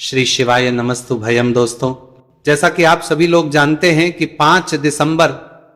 श्री शिवाय नमस्तु भयम। दोस्तों, जैसा कि आप सभी लोग जानते हैं कि 5 दिसंबर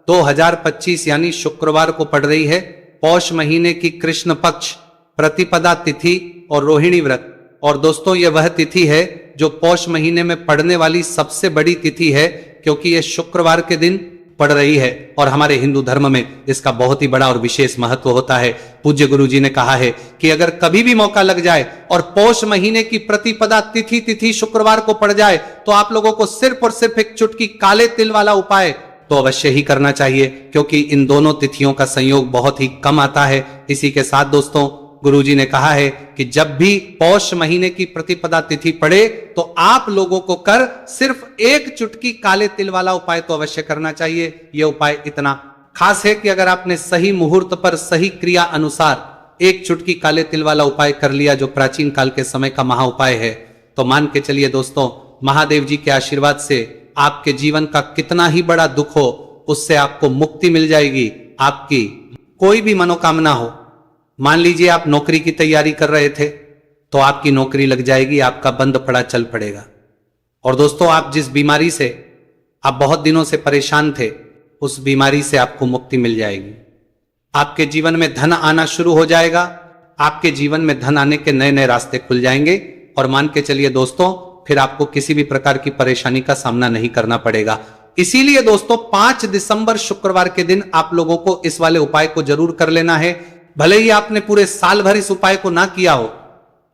2025 यानी शुक्रवार को पड़ रही है पौष महीने की कृष्ण पक्ष प्रतिपदा तिथि और रोहिणी व्रत। और दोस्तों, यह वह तिथि है जो पौष महीने में पड़ने वाली सबसे बड़ी तिथि है, क्योंकि यह शुक्रवार के दिन पड़ रही है और हमारे हिंदू धर्म में इसका बहुत ही बड़ा और विशेष महत्व होता है। पूज्य गुरु जी ने कहा है कि अगर कभी भी मौका लग जाए और पौष महीने की प्रतिपदा तिथि शुक्रवार को पड़ जाए तो आप लोगों को सिर्फ और सिर्फ एक चुटकी काले तिल वाला उपाय तो अवश्य ही करना चाहिए, क्योंकि इन दोनों तिथियों का संयोग बहुत ही कम आता है। इसी के साथ दोस्तों, गुरुजी ने कहा है कि जब भी पौष महीने की प्रतिपदा तिथि पड़े तो आप लोगों को कर सिर्फ एक चुटकी काले तिल वाला उपाय तो अवश्य करना चाहिए। यह उपाय इतना खास है कि अगर आपने सही मुहूर्त पर सही क्रिया अनुसार एक चुटकी काले तिल वाला उपाय कर लिया, जो प्राचीन काल के समय का महा उपाय है, तो मान के चलिए दोस्तों, महादेव जी के आशीर्वाद से आपके जीवन का कितना ही बड़ा दुख हो उससे आपको मुक्ति मिल जाएगी। आपकी कोई भी मनोकामना हो, मान लीजिए आप नौकरी की तैयारी कर रहे थे तो आपकी नौकरी लग जाएगी, आपका बंद पड़ा चल पड़ेगा। और दोस्तों, आप जिस बीमारी से आप बहुत दिनों से परेशान थे उस बीमारी से आपको मुक्ति मिल जाएगी। आपके जीवन में धन आना शुरू हो जाएगा, आपके जीवन में धन आने के नए नए रास्ते खुल जाएंगे और मान के चलिए दोस्तों, फिर आपको किसी भी प्रकार की परेशानी का सामना नहीं करना पड़ेगा। इसीलिए दोस्तों, 5 दिसंबर शुक्रवार के दिन आप लोगों को इस वाले उपाय को जरूर कर लेना है। भले ही आपने पूरे साल भर इस उपाय को ना किया हो,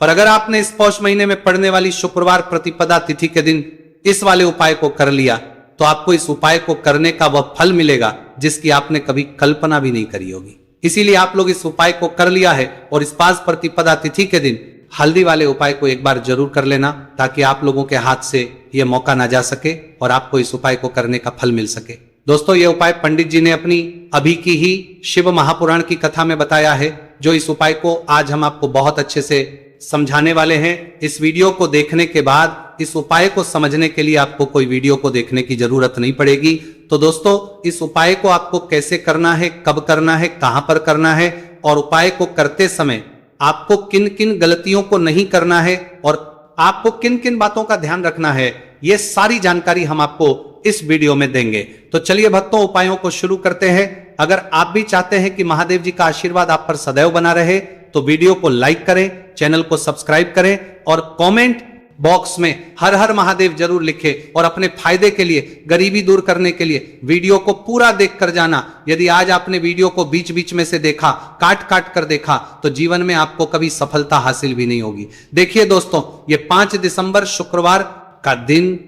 पर अगर आपने इस पौष महीने में पड़ने वाली शुक्रवार प्रतिपदा तिथि के दिन इस वाले उपाय को कर लिया तो आपको इस उपाय को करने का वह फल मिलेगा जिसकी आपने कभी कल्पना भी नहीं करी होगी। इसीलिए आप लोग इस उपाय को कर लिया है और इस पास प्रतिपदा तिथि के दिन हल्दी वाले उपाय को एक बार जरूर कर लेना, ताकि आप लोगों के हाथ से यह मौका ना जा सके और आपको इस उपाय को करने का फल मिल सके। दोस्तों, यह उपाय पंडित जी ने अपनी अभी की ही शिव महापुराण की कथा में बताया है, जो इस उपाय को आज हम आपको बहुत अच्छे से समझाने वाले हैं। इस वीडियो को देखने के बाद इस उपाय को समझने के लिए आपको कोई वीडियो को देखने की जरूरत नहीं पड़ेगी। तो दोस्तों, इस उपाय को आपको कैसे करना है, कब करना है, कहां पर करना है और उपाय को करते समय आपको किन किन गलतियों को नहीं करना है और आपको किन किन बातों का ध्यान रखना है, यह सारी जानकारी हम आपको इस वीडियो में देंगे। तो चलिए भक्तों, उपायों को शुरू करते हैं। अगर आप भी चाहते हैं कि महादेव जी का आशीर्वाद आप पर सदैव बना रहे तो वीडियो को लाइक करें, चैनल को सब्सक्राइब करें और कमेंट बॉक्स में हर हर महादेव जरूर लिखें। और अपने फायदे के लिए, गरीबी दूर करने के लिए वीडियो को पूरा देख कर जाना। यदि आज आपने वीडियो को बीच बीच में से देखा, काट काट कर देखा, तो जीवन में आपको कभी सफलता हासिल भी नहीं होगी। देखिए दोस्तों, ये 5 दिसंबर शुक्रवार का दिन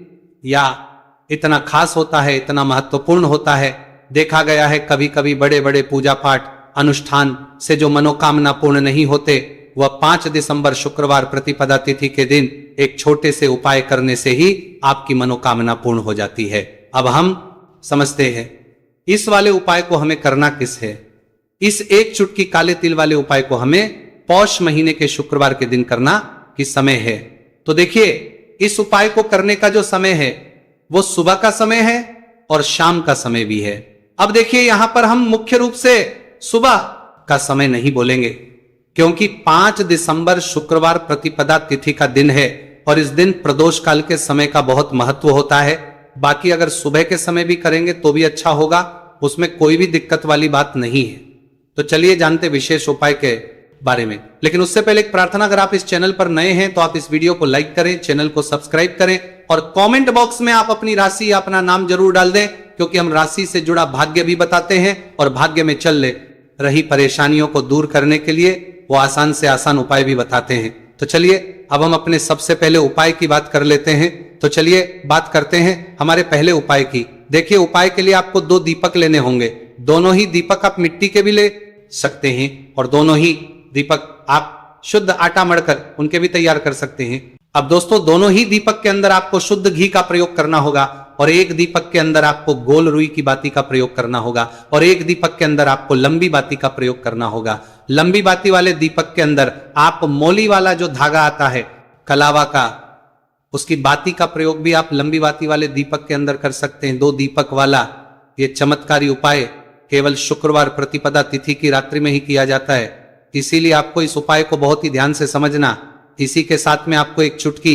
या इतना खास होता है, इतना महत्वपूर्ण होता है। देखा गया है कभी कभी बड़े बड़े पूजा पाठ अनुष्ठान से जो मनोकामना पूर्ण नहीं होते, वह 5 दिसंबर शुक्रवार प्रतिपदा तिथि के दिन एक छोटे से उपाय करने से ही आपकी मनोकामना पूर्ण हो जाती है। अब हम समझते हैं इस वाले उपाय को हमें करना किस है। इस एक चुटकी काले तिल वाले उपाय को हमें पौष महीने के शुक्रवार के दिन करना किस समय है। तो देखिए, इस उपाय को करने का जो समय है वो सुबह का समय है और शाम का समय भी है। अब देखिए, यहां पर हम मुख्य रूप से सुबह का समय नहीं बोलेंगे, क्योंकि 5 दिसंबर शुक्रवार प्रतिपदा तिथि का दिन है और इस दिन प्रदोष काल के समय का बहुत महत्व होता है। बाकी अगर सुबह के समय भी करेंगे तो भी अच्छा होगा, उसमें कोई भी दिक्कत वाली बात नहीं है। तो चलिए जानते विशेष उपाय के बारे में। लेकिन उससे पहले एक प्रार्थना, अगर आप इस चैनल पर नए हैं तो आप इस वीडियो को लाइक करें, चैनल को सब्सक्राइब करें और कमेंट बॉक्स में आप अपनी राशि या अपना नाम जरूर डाल दें, क्योंकि हम राशि से जुड़ा भाग्य भी बताते हैं और भाग्य में चल रही परेशानियों को दूर करने के लिए वो आसान से आसान उपाय भी बताते हैं। तो चलिए अब हम अपने सबसे पहले उपाय की बात कर लेते हैं। तो चलिए बात करते हैं हमारे पहले उपाय की। देखिए, उपाय के लिए आपको 2 दीपक लेने होंगे। दोनों ही दीपक आप मिट्टी के भी ले सकते हैं और दोनों ही दीपक आप शुद्ध आटा मढ़कर उनके भी तैयार कर सकते हैं। अब दोस्तों, दोनों ही दीपक के अंदर आपको शुद्ध घी का प्रयोग करना होगा और एक दीपक के अंदर आपको गोल रुई की बाती का प्रयोग करना होगा और एक दीपक के अंदर आपको लंबी बाती का प्रयोग करना होगा। लंबी बाती वाले दीपक के अंदर आप मोली वाला जो धागा आता है कलावा का, उसकी बाती का प्रयोग भी आप लंबी बाती वाले दीपक के अंदर कर सकते हैं। 2 दीपक वाला ये चमत्कारी उपाय केवल शुक्रवार प्रतिपदा तिथि की रात्रि में ही किया जाता है, इसीलिए आपको इस उपाय को बहुत ही ध्यान से समझना। इसी के साथ में आपको एक चुटकी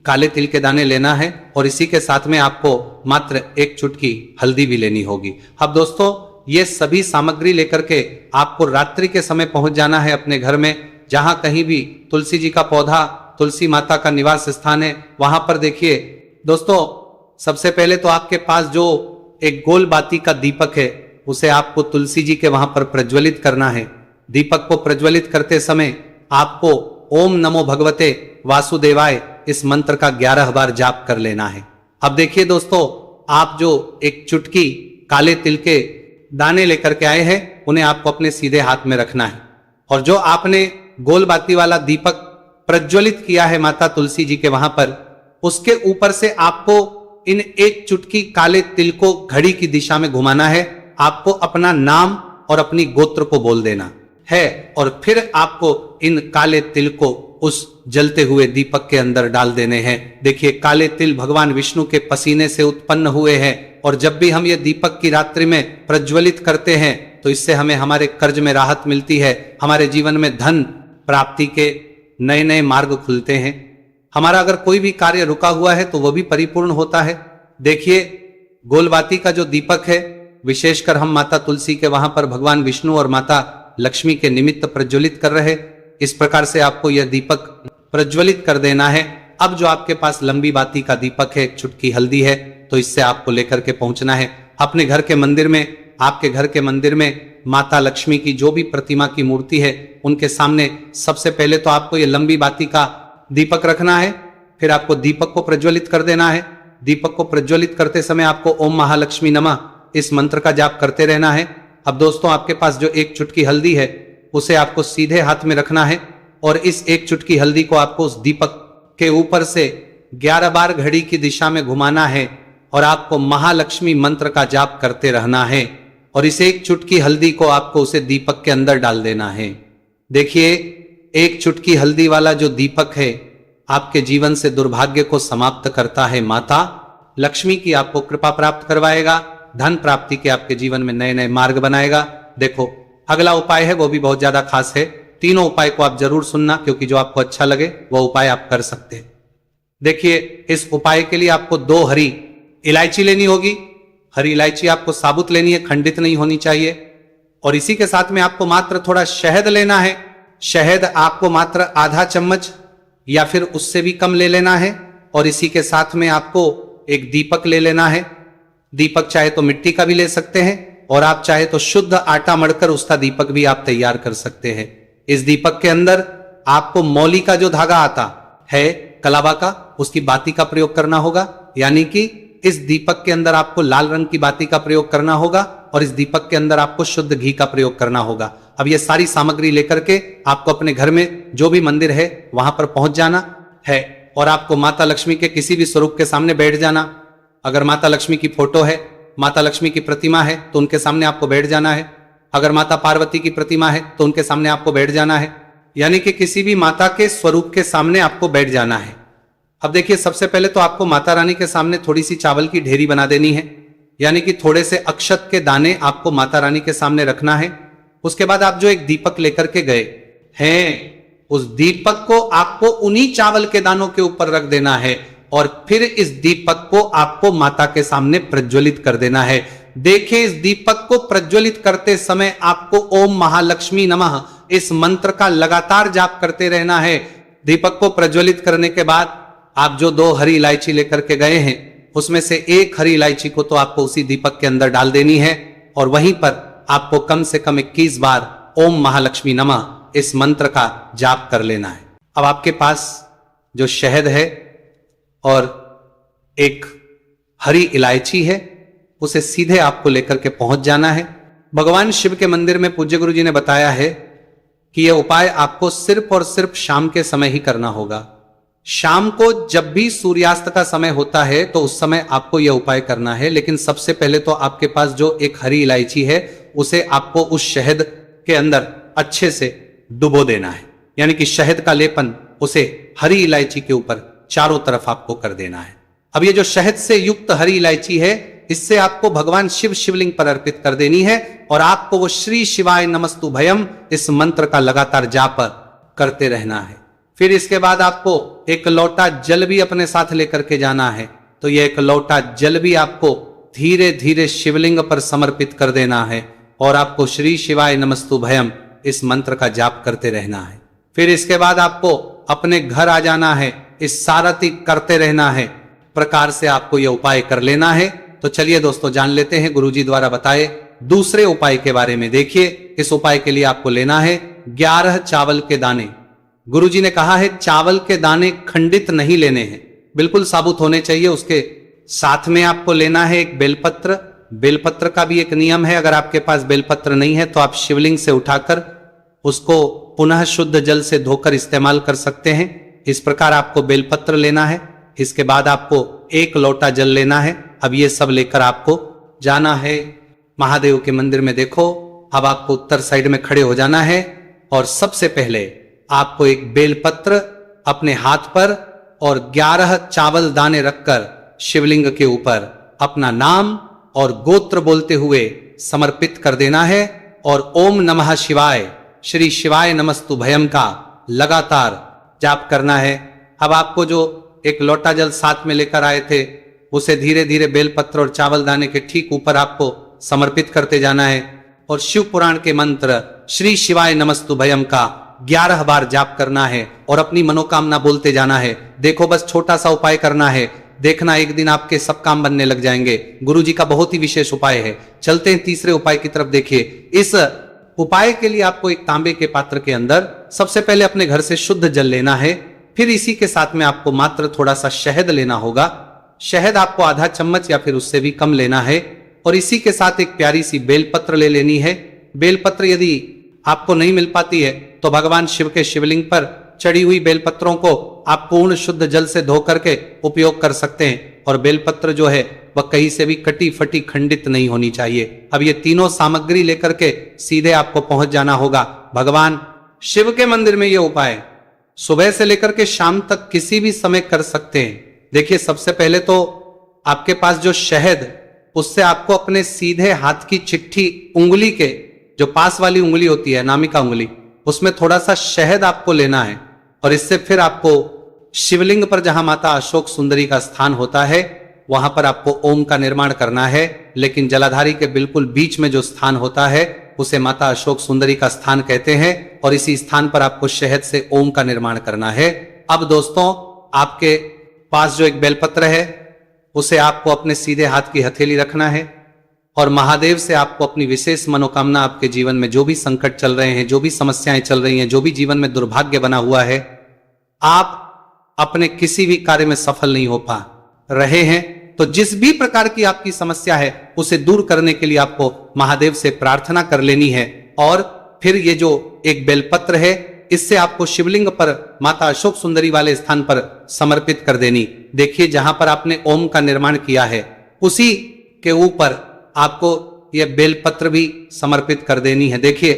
काले तिल के दाने लेना है और इसी के साथ में आपको मात्र 1 चुटकी हल्दी भी लेनी होगी। अब दोस्तों ये सभी सामग्री लेकर के आपको रात्रि के समय पहुंच जाना है अपने घर में, जहां कहीं भी तुलसी जी का पौधा, तुलसी माता का निवास स्थान है, वहां पर देखिए दोस्तों सबसे पहले तो आपके पास जो एक गोल बाती का दीपक है उसे आपको तुलसी जी के वहां पर प्रज्वलित करना है। दीपक को प्रज्वलित करते समय आपको ओम नमो भगवते वासुदेवाय इस मंत्र का 11 बार जाप कर लेना है। अब देखिए दोस्तों, आप जो 1 चुटकी काले तिल के दाने लेकर के आए हैं उन्हें आपको अपने सीधे हाथ में रखना है और जो आपने गोल बाती वाला दीपक प्रज्वलित किया है माता तुलसी जी के वहां पर, उसके ऊपर से आपको इन 1 चुटकी काले तिल को घड़ी की दिशा में घुमाना है। आपको अपना नाम और अपनी गोत्र को बोल देना है और फिर आपको इन काले तिल को उस जलते हुए दीपक के अंदर डाल देने हैं। देखिए काले तिल भगवान विष्णु के पसीने से उत्पन्न हुए हैं और जब भी हम ये दीपक की रात्रि में प्रज्वलित करते हैं तो इससे हमें हमारे कर्ज में राहत मिलती है, हमारे जीवन में धन प्राप्ति के नए नए मार्ग खुलते हैं, हमारा अगर कोई भी कार्य रुका हुआ है तो वह भी परिपूर्ण होता है। देखिए गोलबाती का जो दीपक है विशेषकर हम माता तुलसी के वहां पर भगवान विष्णु और माता लक्ष्मी के निमित्त प्रज्वलित कर रहे, इस प्रकार से आपको यह दीपक प्रज्वलित कर देना है। अब जो आपके पास लंबी बाती का दीपक है, 1 चुटकी हल्दी है, तो इससे आपको लेकर के पहुंचना है अपने घर के मंदिर में। आपके घर के मंदिर में माता लक्ष्मी की जो भी प्रतिमा की मूर्ति है उनके सामने सबसे पहले तो आपको यह लंबी बाती का दीपक रखना है, फिर आपको दीपक को प्रज्वलित कर देना है। दीपक को प्रज्वलित करते समय आपको ओम महालक्ष्मी नमः इस मंत्र का जाप करते रहना है। अब दोस्तों आपके पास जो 1 चुटकी हल्दी है उसे आपको सीधे हाथ में रखना है और इस 1 चुटकी हल्दी को आपको उस दीपक के ऊपर से 11 बार घड़ी की दिशा में घुमाना है और आपको महालक्ष्मी मंत्र का जाप करते रहना है और इस 1 चुटकी हल्दी को आपको उसे दीपक के अंदर डाल देना है। देखिए 1 चुटकी हल्दी वाला जो दीपक है आपके जीवन से दुर्भाग्य को समाप्त करता है, माता लक्ष्मी की आपको कृपा प्राप्त करवाएगा, धन प्राप्ति के आपके जीवन में नए नए मार्ग बनाएगा। देखो अगला उपाय है वो भी बहुत ज्यादा खास है, तीनों उपाय को आप जरूर सुनना क्योंकि जो आपको अच्छा लगे वो उपाय आप कर सकते हैं। देखिए इस उपाय के लिए आपको 2 हरी इलायची लेनी होगी। हरी इलायची आपको साबुत लेनी है, खंडित नहीं होनी चाहिए। और इसी के साथ में आपको मात्र थोड़ा शहद लेना है। शहद आपको मात्र आधा चम्मच या फिर उससे भी कम ले लेना है और इसी के साथ में आपको एक दीपक ले लेना है। दीपक चाहे तो मिट्टी का भी ले सकते हैं और आप चाहे तो शुद्ध आटा मढ़कर उसका दीपक भी आप तैयार कर सकते हैं। इस दीपक के अंदर आपको मौली का जो धागा आता है कलावा का, उसकी बाती का प्रयोग करना होगा, यानी कि इस दीपक के अंदर आपको लाल रंग की बाती का प्रयोग करना होगा और इस दीपक के अंदर आपको शुद्ध घी का प्रयोग करना होगा। अब ये सारी सामग्री लेकर के आपको अपने घर में जो भी मंदिर है वहां पर पहुंच जाना है और आपको माता लक्ष्मी के किसी भी स्वरूप के सामने बैठ जाना। अगर माता लक्ष्मी की फोटो है, माता लक्ष्मी की प्रतिमा है तो उनके सामने आपको बैठ जाना है। अगर माता पार्वती की प्रतिमा है तो उनके सामने आपको बैठ जाना है, यानी कि किसी भी माता के स्वरूप के सामने आपको बैठ जाना है। अब देखिए सबसे पहले तो आपको माता रानी के सामने थोड़ी सी चावल की ढेरी बना देनी है, यानी कि थोड़े से अक्षत के दाने आपको माता रानी के सामने रखना है। उसके बाद आप जो एक दीपक लेकर के गए हैं उस दीपक को आपको उन्हीं चावल के दानों के ऊपर रख देना है और फिर इस दीपक को आपको माता के सामने प्रज्वलित कर देना है। देखिए इस दीपक को प्रज्वलित करते समय आपको ओम महालक्ष्मी नमः इस मंत्र का लगातार जाप करते रहना है। दीपक को प्रज्वलित करने के बाद आप जो 2 हरी इलायची लेकर के गए हैं उसमें से 1 हरी इलायची को तो आपको उसी दीपक के अंदर डाल देनी है और वहीं पर आपको कम से कम 21 बार ओम महालक्ष्मी नमः इस मंत्र का जाप कर लेना है। अब आपके पास जो शहद है और एक हरी इलायची है उसे सीधे आपको लेकर के पहुंच जाना है। भगवान शिव के मंदिर में पूज्य गुरु जी ने बताया है कि यह उपाय आपको सिर्फ और सिर्फ शाम के समय ही करना होगा। शाम को जब भी सूर्यास्त का समय होता है तो उस समय आपको यह उपाय करना है, लेकिन सबसे पहले तो आपके पास जो एक हरी इलायची है उसे आपको उस शहद के अंदर अच्छे से डुबो देना है, यानी कि शहद का लेपन उसे हरी इलायची के ऊपर चारों तरफ आपको कर देना है। अब ये जो शहद से युक्त हरी इलायची है इससे आपको भगवान शिव शिवलिंग पर अर्पित कर देनी है और आपको वो श्री शिवाय नमस्तु भयम इस मंत्र का लगातार जाप करते रहना है। फिर इसके बाद आपको एक लोटा जल भी अपने साथ लेकर के जाना है। तो यह एक लोटा जल भी आपको धीरे धीरे शिवलिंग पर समर्पित कर देना है और आपको श्री शिवाय नमस्तुभयम इस मंत्र का जाप करते रहना है। फिर इसके बाद आपको अपने घर आ जाना है, इस सारथी करते रहना है, प्रकार से आपको यह उपाय कर लेना है। तो चलिए दोस्तों जान लेते हैं गुरुजी द्वारा बताए दूसरे उपाय के बारे में। देखिए इस उपाय के लिए आपको लेना है 11 चावल के दाने। गुरुजी ने कहा है चावल के दाने खंडित नहीं लेने हैं, बिल्कुल साबुत होने चाहिए। उसके साथ में आपको लेना है एक बेलपत्र। बेलपत्र का भी एक नियम है, अगर आपके पास बेलपत्र नहीं है तो आप शिवलिंग से उठाकर उसको पुनः शुद्ध जल से धोकर इस्तेमाल कर सकते हैं। इस प्रकार आपको बेलपत्र लेना है। इसके बाद आपको एक लोटा जल लेना है। अब ये सब लेकर आपको जाना है महादेव के मंदिर में। देखो अब आपको उत्तर साइड में खड़े हो जाना है और सबसे पहले आपको एक बेलपत्र अपने हाथ पर और 11 चावल दाने रखकर शिवलिंग के ऊपर अपना नाम और गोत्र बोलते हुए समर्पित कर देना है और ओम नमः शिवाय श्री शिवाय नमस्तुभयम का लगातार जाप करना है। अब आपको जो एक लोटा जल साथ में लेकर आए थे उसे धीरे धीरे बेलपत्र और चावल दाने के ठीक ऊपर आपको समर्पित करते जाना है और शिव पुराण के मंत्र श्री शिवाय नमस्तुभयम का 11 बार जाप करना है और अपनी मनोकामना बोलते जाना है। देखो बस छोटा सा उपाय करना है, देखना एक दिन आपके सब काम बनने लग जाएंगे। गुरुजी का बहुत ही विशेष उपाय है। चलते हैं तीसरे उपाय की तरफ। देखिए इस उपाय के लिए आपको एक तांबे के पात्र के अंदर सबसे पहले अपने घर से शुद्ध जल लेना है। फिर इसी के साथ में आपको मात्र थोड़ा सा शहद लेना होगा। शहद आपको आधा चम्मच या फिर उससे भी कम लेना है और इसी के साथ एक प्यारी सी बेलपत्र ले लेनी है। बेलपत्र यदि आपको नहीं मिल पाती है तो भगवान शिव के शिवलिंग पर चढ़ी हुई बेलपत्रों को आप पूर्ण शुद्ध जल से धो करके उपयोग कर सकते हैं। और बेलपत्र जो है वह कहीं से भी कटी फटी खंडित नहीं होनी चाहिए। अब ये तीनों सामग्री लेकर के सीधे आपको पहुंच जाना होगा भगवान शिव के मंदिर में। ये उपाय सुबह से लेकर के शाम तक किसी भी समय कर सकते हैं। देखिए सबसे पहले तो आपके पास जो शहद, उससे आपको अपने सीधे हाथ की चिट्ठी उंगली के जो पास वाली उंगली होती है नामिका उंगली, उसमें थोड़ा सा शहद आपको लेना है और इससे फिर आपको शिवलिंग पर जहां माता अशोक सुंदरी का स्थान होता है वहां पर आपको ओम का निर्माण करना है। लेकिन जलाधारी के बिल्कुल बीच में जो स्थान होता है उसे माता अशोक सुंदरी का स्थान कहते हैं और इसी स्थान पर आपको शहद से ओम का निर्माण करना है। अब दोस्तों आपके पास जो एक बेलपत्र है उसे आपको अपने सीधे हाथ की हथेली रखना है और महादेव से आपको अपनी विशेष मनोकामना, आपके जीवन में जो भी संकट चल रहे हैं, जो भी समस्याएं चल रही हैं, जो भी जीवन में दुर्भाग्य बना हुआ है, आप अपने किसी भी कार्य में सफल नहीं हो पा रहे हैं, तो जिस भी प्रकार की आपकी समस्या है उसे दूर करने के लिए आपको महादेव से प्रार्थना कर लेनी है। और फिर ये जो एक बेलपत्र है इससे आपको शिवलिंग पर माता अशोक सुंदरी वाले स्थान पर समर्पित कर देनी। देखिए जहां पर आपने ओम का निर्माण किया है उसी के ऊपर आपको यह बेलपत्र भी समर्पित कर देनी है। देखिए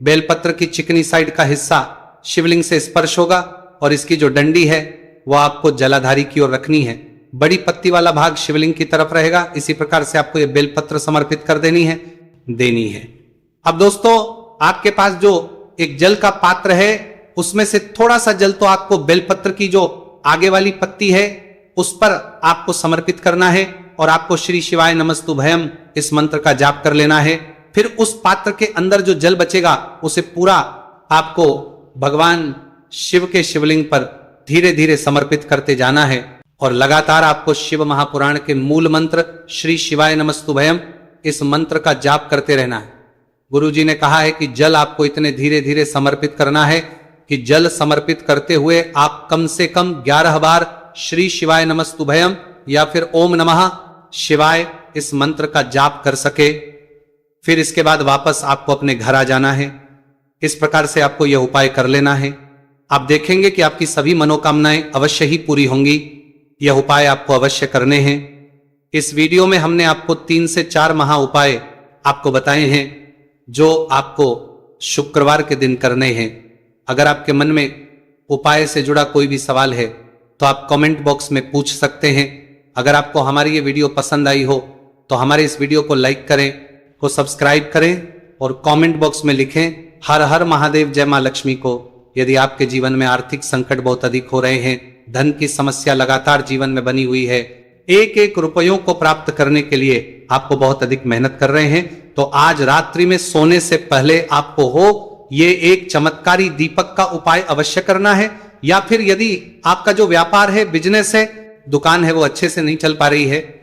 बेलपत्र की चिकनी साइड का हिस्सा शिवलिंग से स्पर्श होगा और इसकी जो डंडी है वह आपको जलाधारी की ओर रखनी है। बड़ी पत्ती वाला भाग शिवलिंग की तरफ रहेगा। इसी प्रकार से आपको यह बेलपत्र समर्पित कर देनी है। अब दोस्तों आपके पास जो एक जल का पात्र है उसमें से थोड़ा सा जल तो आपको बेलपत्र की जो आगे वाली पत्ती है उस पर आपको समर्पित करना है और आपको श्री शिवाय नमस्तुभयम इस मंत्र का जाप कर लेना है। फिर उस पात्र के अंदर जो जल बचेगा उसे पूरा आपको भगवान शिव के शिवलिंग पर धीरे धीरे समर्पित करते जाना है और लगातार आपको शिव महापुराण के मूल मंत्र श्री शिवाय नमस्तुभयम इस मंत्र का जाप करते रहना है। गुरुजी ने कहा है कि जल आपको इतने धीरे धीरे समर्पित करना है कि जल समर्पित करते हुए आप कम से कम 11 बार श्री शिवाय नमस्तुभयम या फिर ओम नमः शिवाय इस मंत्र का जाप कर सके। फिर इसके बाद वापस आपको अपने घर आ जाना है। इस प्रकार से आपको यह उपाय कर लेना है। आप देखेंगे कि आपकी सभी मनोकामनाएं अवश्य ही पूरी होंगी। यह उपाय आपको अवश्य करने हैं। इस वीडियो में हमने आपको 3 से 4 महा उपाय आपको बताए हैं जो आपको शुक्रवार के दिन करने हैं। अगर आपके मन में उपाय से जुड़ा कोई भी सवाल है तो आप कमेंट बॉक्स में पूछ सकते हैं। अगर आपको हमारी ये वीडियो पसंद आई हो तो हमारे इस वीडियो को लाइक करें, को सब्सक्राइब करें और कमेंट बॉक्स में लिखें हर हर महादेव जय मां लक्ष्मी को यदि आपके जीवन में आर्थिक संकट बहुत अधिक हो रहे हैं, धन की समस्या लगातार जीवन में बनी हुई है, एक एक रुपयों को प्राप्त करने के लिए आपको बहुत अधिक मेहनत कर रहे हैं, तो आज रात्रि में सोने से पहले आपको हो ये एक चमत्कारी दीपक का उपाय अवश्य करना है। या फिर यदि आपका जो व्यापार है, बिजनेस है, दुकान है, वो अच्छे से नहीं चल पा रही है,